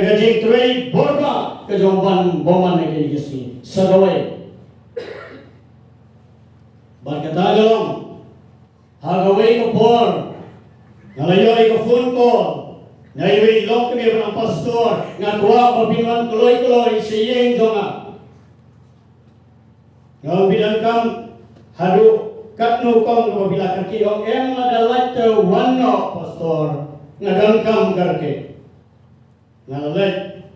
Nagajik tuloy borba kajomban boman na kinigasi sa gaway. Barkatagalong hagaway ko por ngalayoy ko phone call ngayoy long kami ng pastor nga kuha papinuan tuloy-tuloy sa iyeng jonga. Ngayon binangkam hadu katno kong kapabila kakiyong madalat wano pastor ngadangkam karke ngalalit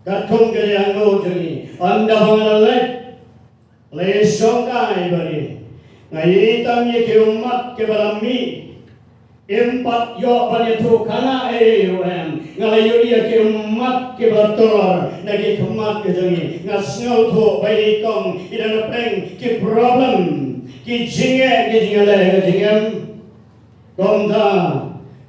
katong kayang no juni anda bangalit lesong kay bari ngayitam ye ke umat ke balami empat yo banyetu kana ngalayo dia ke umat ke bator nagi umat ke juni ngasnau tho bai kong idan preng ke problem ki jingale jingam komda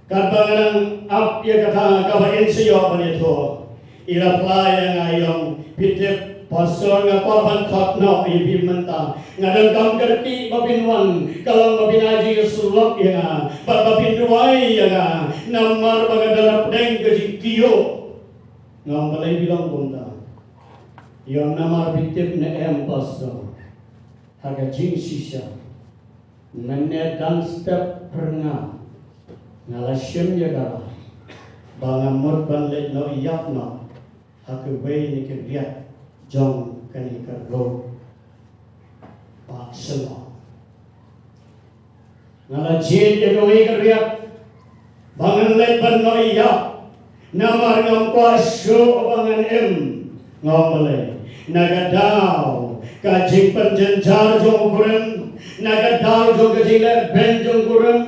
kabangan ap ye kata kabain siyo banyetu ila playa ngayong pitip pastor nga korban khotno ibi menta ngadang kam gerti babinwan kalau babinaji sulok ya babinduai ya namar bagadala pedeng kejikiyo ngam balai bilang bunda yang namar pitip ne pastor haga jing sisa nenne dan step pernah ngalasyem ya gara bangamur banlet no iyakno haku bay ni kebiat jong kani kargo pak selo ngala jin ya gawai keriak bangan let ban no iya namar ngam kwasyo bangan ngomale nagadaw kajing penjenjar jong kurem nagadaw jong kajing let ben jong kurem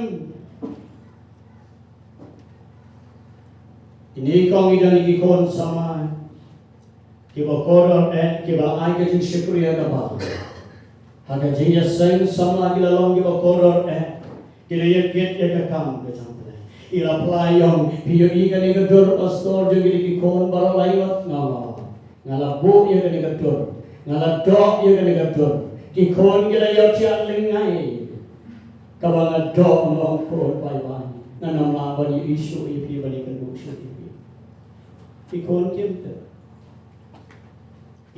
ini kong idan ikon sama kiba koror kiba ay kajing syukriya kaba haga jinya sen sama kila long kiba koror kila yakit yakakam kajang pala ila playong hiyo ikan ikadur pastor jong kili kikon baro layot ngala bu ikan ikadur ngala dok ikan ikadur kikon kila yotian lingay kaba nga dok ngong kurot bay-bay nanamlaban yung isu ipi balikan bukso ipi kikon kimta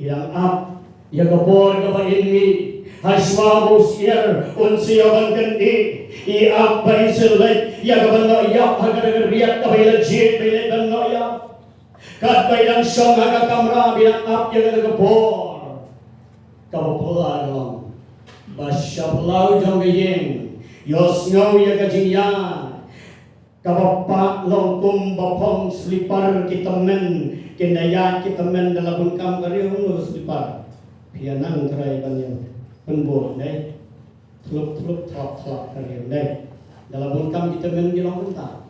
yang ap yang kapor kapain mi haswabus yer unsiyaban kandi i ap bari selai yang kapan ya hagar riak kapaila jit bile dan ya kat bailang song haga kamra bilang ap yang kapor kapopla dong basyaplau jong geyeng yos ngau ya kajinya kapapak longkum bapong slipar kitamen kendaya kita men dalam bungkam kari hunus dipar pianang kerai banyak penbor dai tlup top kari dai dalam bungkam kita men gilang bentang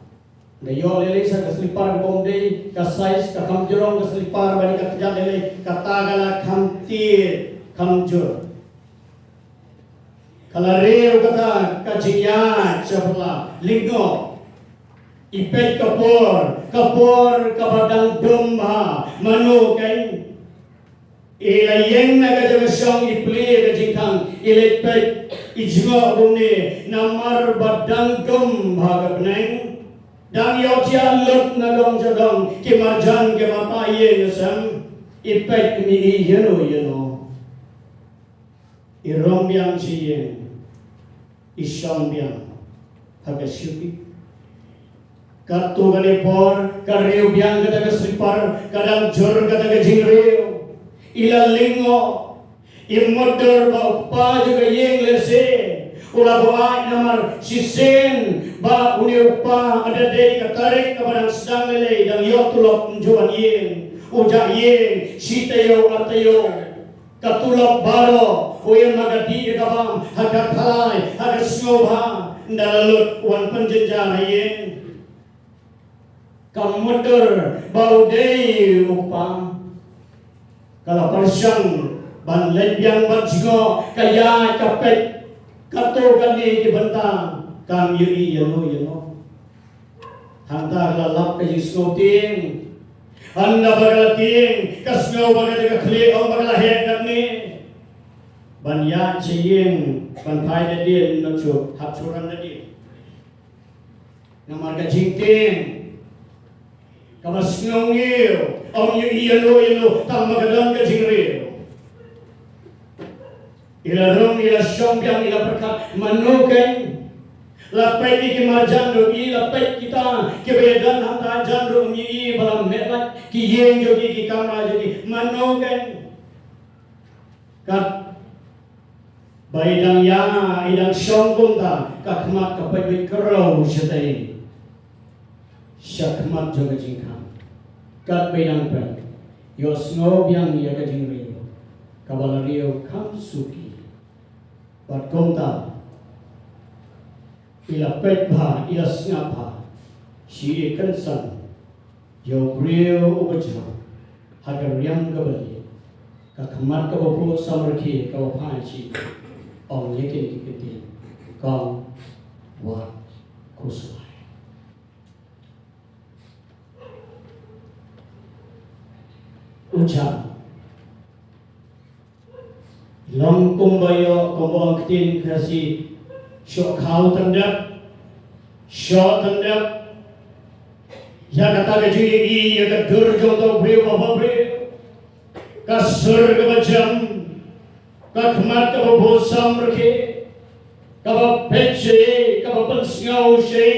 dayo lele sa keslipar bom dai kasais ka kamjurong keslipar bani ka kejat lele kata gala kamtir kamjur kala reu kata kajinya sapla linggo ipet kapor kabadang domba manu kan ilayeng na kajagasong ipli kajikang ilepet ijma bumni namar badang domba kapneng dang yotya lut na dong jadong kimarjan kemataye ngasam ipet kini yeno irong biang siyen isyong biang hagasyuki Katu kali por, kareu biang kata keslipar, kadang jor kata kejingreu, ilalingo, imodor ba upa juga yeng lese, ula buat namar sisen, ba uni upa ada dei katarik kepada sedang lele, dan yo tulok menjuan yeng, ujak yeng, sitayo atayo, katulok baro, uyan magadi ikabam, hagat halai, hagat snobha, ndalalut uan penjenjana yeng. Kamudur bau dei upang kalau persang ban lebyang bajgo kaya kapet kato kani di bentang kam yuri yano hanta lalap ke jisnoting anda bagalating kasno bagala khle o bagala he kani ban ya chiyeng ban phai da din no chu hap churan da din namar ka jingting kamas ngongil om yu ilo tam magadan ka jingrio ila rong ila syombyang ila perkat manuken lapai ki marjan ro lapai kita kebedan hanta jan ro mi balam melat ki yeng jogi ki kamra jogi manuken kat baidang ya idang syongkunta kakmat kapai kerau setai syakmat joga jingkam kat baidang pen yosno biang ya ka jingrio kabalario kam suki bat konta ila petha ila snapha si kansan yo brio ubaja hagar yang gabali ka khamat ka bopo samrkhi ka phai chi ong yekin kiti kong wa kuswai ucha long kumbayo kumbang kitin kasi syok kau tendap ya kata gaji ya kedur jodoh beri apa beri kasur kebajam kakmat kebosam reke kabapece kabapensngau se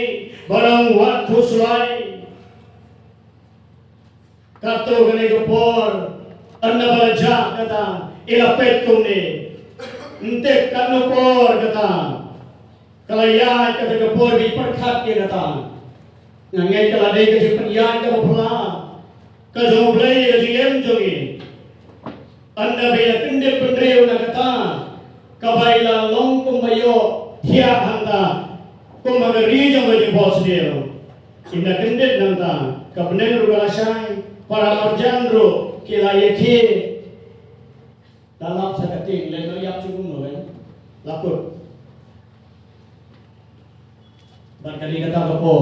barang waktu selai kato gane gepor anda baca kata ilapet kumne entek kanupor kata kalaya kata gepor di perkat dia kata ngangai kaladai ke penyan ke pula ke joblai ke jiem jogi anda bela kendel pendreu na kata kabaila long kumayo tiap handa kumagari jong bagi bos dia inda kendel nanta kabnen rugalasai para marjandro kilaya ke dalam sakating leno yap cukup no kan laput barkali kata apa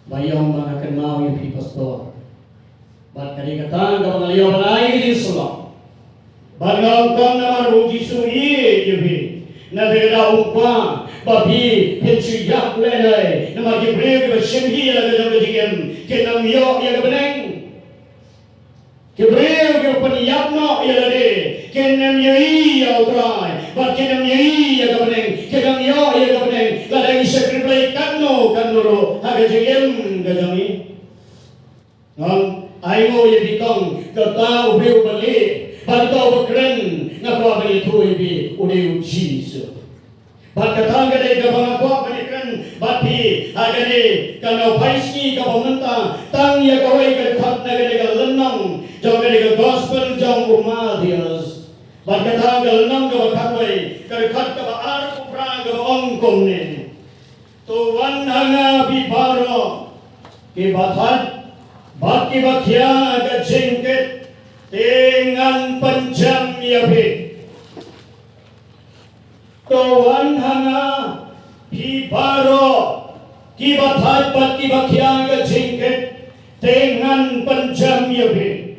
bayang mengakan mau yang pi pastor barkali kata kau ngaliau balai di Islam bagang kau nama rugi suri jebi nabela umpa babi pencu yak lenai nama Jibril bersemhi laga jaga jigem kenam yo ya kebeneng Jibril ke peniyapna ya lade kenam yai ya utrai bat kenam yai ya kebeneng kenam yo ya kebeneng ladang sekretai kanno ro haga jigem gajami aimo ya bikong kata ubiu bali bantau bekren ngapa bali tu ibi udeu Jesus Bakatang gadai gabang apa berikan bati agade kalau paisi gabang mentang tang ya kawai kerkat nagadai galenang jauh gadai gospel jauh umadias bakatang galenang gabang kawai kerkat gabang arku pra gabang ongkong ni tuan hanga bibaro kibatat baki bakia gajengket dengan penjam yabe Tuhan hanga pibaro kibatat bat kibakiang gajengket dengan penjam yabe